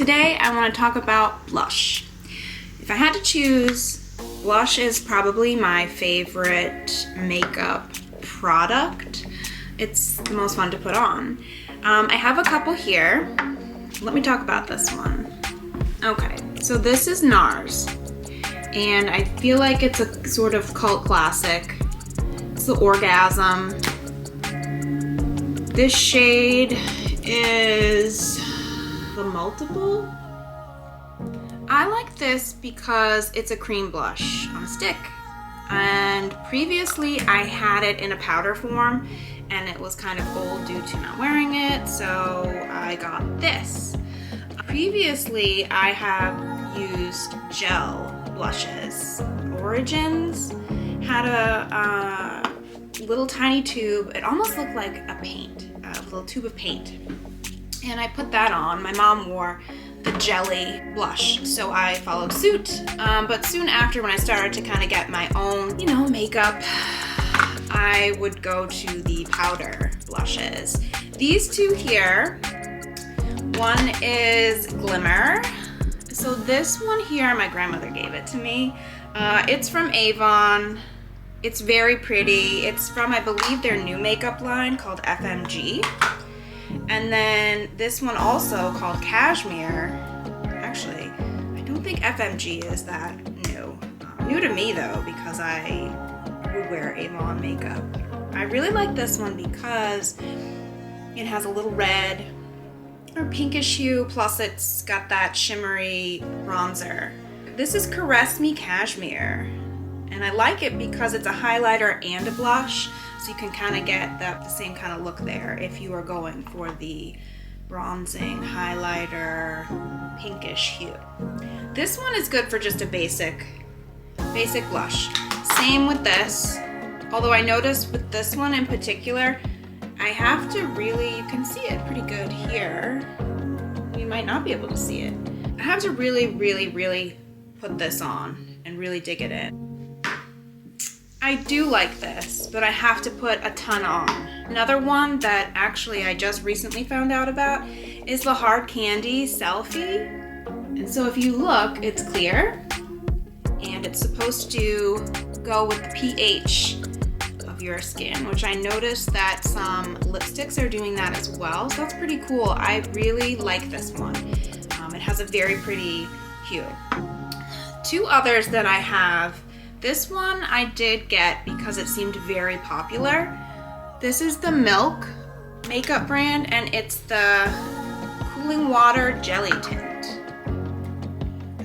Today I want to talk about blush. If I had to choose, blush is probably my favorite makeup product. It's the most fun to put on. I have a couple here. Let me talk about this one. Okay, so this is NARS, and I feel like it's a sort of cult classic. It's the Orgasm. This shade is the Multiple. I like this because it's a cream blush on a stick. And previously I had it in a powder form and it was kind of old due to not wearing it, so I got this. Previously I have used gel blushes. Origins had a little tiny tube. It almost looked like a little tube of paint. And I put that on. My mom wore the jelly blush, so I followed suit. But soon after, when I started to kind of get my own, makeup, I would go to the powder blushes. These two here, one is Glimmer. So this one here, my grandmother gave it to me. It's from Avon. It's very pretty. It's from, I believe, their new makeup line called FMG. And then this one also called Cashmere. Actually, I don't think FMG is that new. New to me though, because I would wear Avon makeup. I really like this one because it has a little red or pinkish hue, plus it's got that shimmery bronzer. This is Caress Me Cashmere, and I like it because it's a highlighter and a blush. So you can kind of get the same kind of look there if you are going for the bronzing, highlighter, pinkish hue. This one is good for just a basic blush. Same with this. Although I noticed with this one in particular, I have to really, you can see it pretty good here. You might not be able to see it. I have to really put this on and really dig it in. I do like this, but I have to put a ton on. Another one that actually I just recently found out about is the Hard Candy Selfie. And so if you look, it's clear, and it's supposed to go with the pH of your skin, which I noticed that some lipsticks are doing that as well. So that's pretty cool. I really like this one. It has a very pretty hue. Two others that I have. This one I did get because it seemed very popular. This is the Milk makeup brand, and it's the Cooling Water Jelly Tint.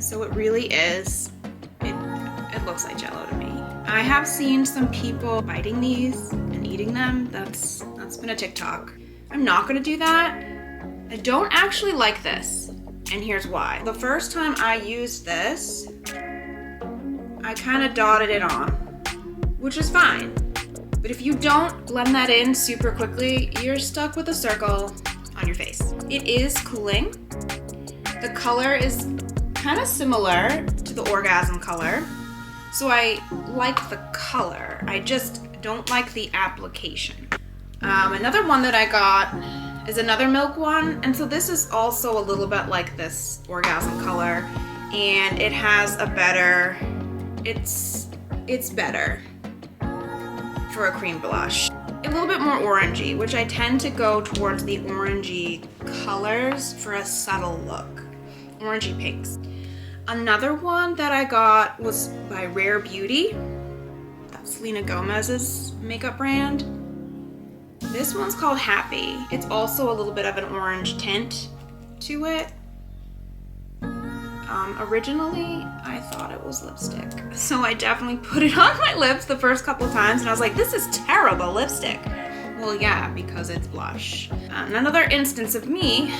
So it really is, it looks like Jell-O to me. I have seen some people biting these and eating them. That's been a TikTok. I'm not gonna do that. I don't actually like this, and here's why. The first time I used this, I kind of dotted it on, which is fine. But if you don't blend that in super quickly, you're stuck with a circle on your face. It is cooling. The color is kind of similar to the Orgasm color. So I like the color. I just don't like the application. Another one that I got is another Milk one. And so this is also a little bit like this Orgasm color. And it has a better, it's better for a cream blush. A little bit more orangey, which I tend to go towards the orangey colors for a subtle look. Orangey pinks. Another one that I got was by Rare Beauty. That's Selena Gomez's makeup brand. This one's called Happy. It's also a little bit of an orange tint to it. Originally, I thought it was lipstick. So I definitely put it on my lips the first couple of times and I was like, this is terrible lipstick. Well, yeah, because it's blush. Another instance of me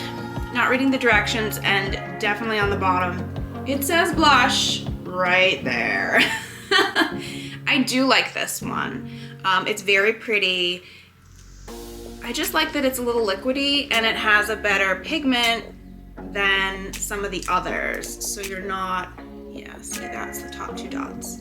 not reading the directions, and definitely on the bottom, it says blush right there. I do like this one. It's very pretty. I just like that it's a little liquidy and it has a better pigment than some of the others. So you're not, yeah, see, that's the top two dots.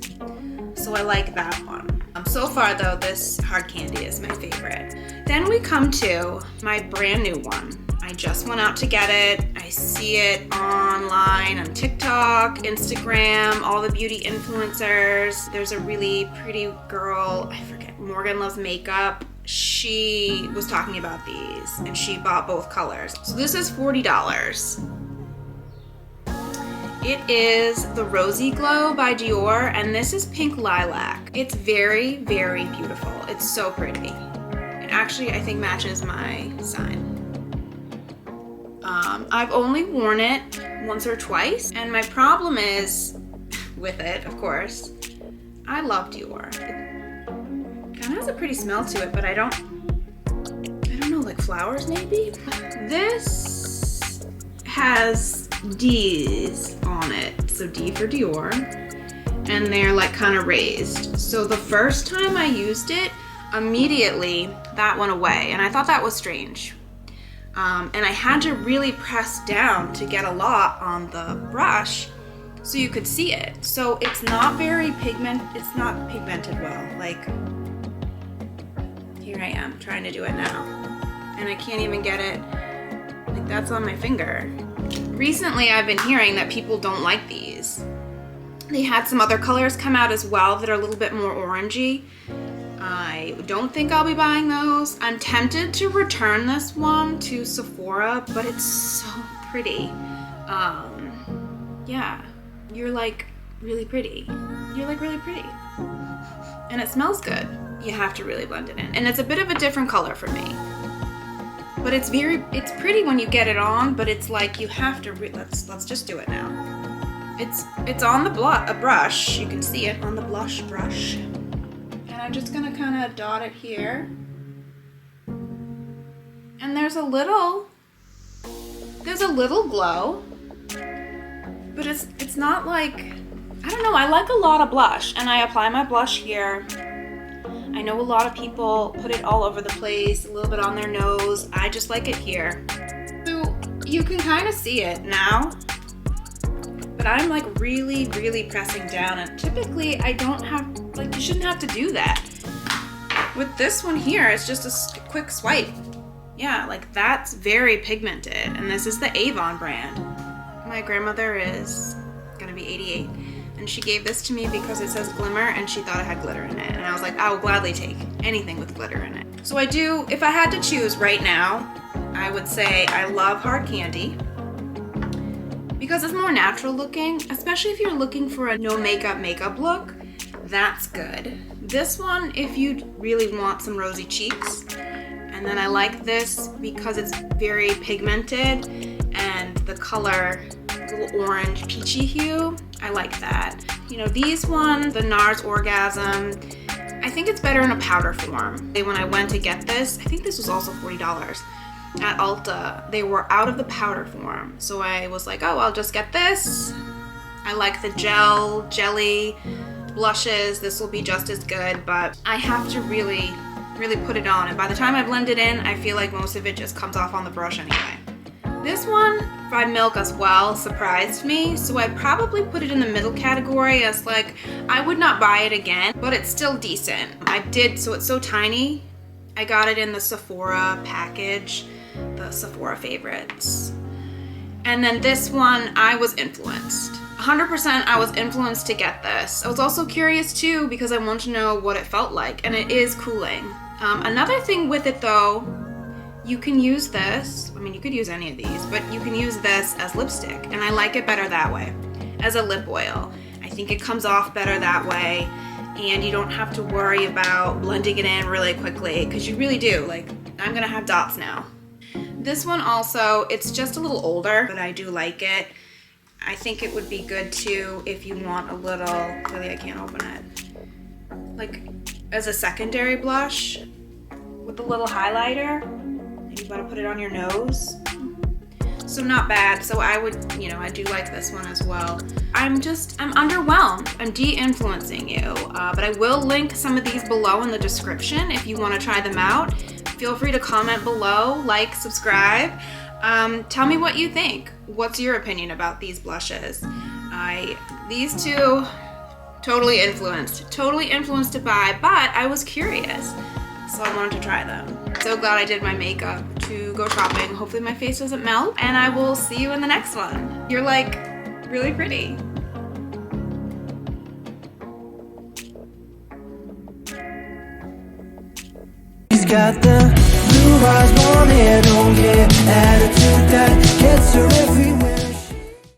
So I like that one. So far though, this Hard Candy is my favorite. Then we come to my brand new one. I just went out to get it. I see it online on TikTok, Instagram, all the beauty influencers. There's a really pretty girl, I forget, Morgan Loves Makeup. She was talking about these and she bought both colors. So this is $40. It is the Rosy Glow by Dior, and this is Pink Lilac. It's very, very beautiful. It's so pretty. It actually, I think, matches my sign. I've only worn it once or twice, and my problem is, with it, of course, I love Dior. It kind of has a pretty smell to it, but I don't know, like flowers maybe? This has D's on it, so D for Dior, and they're like kind of raised. So the first time I used it, immediately that went away, and I thought that was strange. And I had to really press down to get a lot on the brush so you could see it. So it's not very it's not pigmented well. Like, here I am trying to do it now, and I can't even get it, like that's on my finger. Recently I've been hearing that people don't like these. They had some other colors come out as well that are a little bit more orangey. I don't think I'll be buying those. I'm tempted to return this one to Sephora, but it's so pretty. Yeah, you're like really pretty. You're like really pretty. And it smells good. You have to really blend it in. And it's a bit of a different color for me. But it's pretty when you get it on, but it's like you have to, let's just do it now. It's on the brush. You can see it on the blush brush. I'm just gonna kind of dot it here. And there's a little glow, but it's not like, I don't know, I like a lot of blush, and I apply my blush here. I know a lot of people put it all over the place, a little bit on their nose. I just like it here. So you can kind of see it now, but I'm like really, really pressing down, and typically I don't have, like, you shouldn't have to do that. With this one here, it's just a quick swipe. Yeah, like that's very pigmented, and this is the Avon brand. My grandmother is gonna be 88, and she gave this to me because it says Glimmer, and she thought it had glitter in it, and I was like, I will gladly take anything with glitter in it. So I do, if I had to choose right now, I would say I love Hard Candy, because it's more natural looking, especially if you're looking for a no makeup look. That's good. This one, if you really want some rosy cheeks. And then I like this because it's very pigmented and the color, little orange peachy hue. I like that. You know, these ones, the NARS Orgasm, I think it's better in a powder form. When I went to get this, I think this was also $40 at Ulta. They were out of the powder form. So I was like, oh, I'll just get this. I like the jelly blushes. This will be just as good, but I have to really put it on, and by the time I blend it in, I feel like most of it just comes off on the brush anyway. This one, Fried Milk as well, surprised me, so I probably put it in the middle category as like, I would not buy it again, but it's still decent. So it's so tiny. I got it in the Sephora package, the Sephora favorites. And then this one, I was influenced. 100% I was influenced to get this. I was also curious too because I wanted to know what it felt like, and it is cooling. Another thing with it though, you can use this, I mean you could use any of these, but you can use this as lipstick, and I like it better that way, as a lip oil. I think it comes off better that way, and you don't have to worry about blending it in really quickly, because you really do. Like, I'm gonna have dots now. This one also, it's just a little older, but I do like it. I think it would be good too if you want a little, really I can't open it, like as a secondary blush with a little highlighter. You gotta put it on your nose. So not bad. So I would, you know, I do like this one as well. I'm underwhelmed. I'm de-influencing you, but I will link some of these below in the description if you want to try them out. Feel free to comment below, like, subscribe. Tell me what you think. What's your opinion about these blushes? These two, totally influenced to buy, but I was curious, so I wanted to try them. So glad I did my makeup. to go shopping. Hopefully my face doesn't melt, and I will see you in the next one. You're like really pretty. She's got the blue eyes, blonde hair, don't care, attitude that gets her everywhere.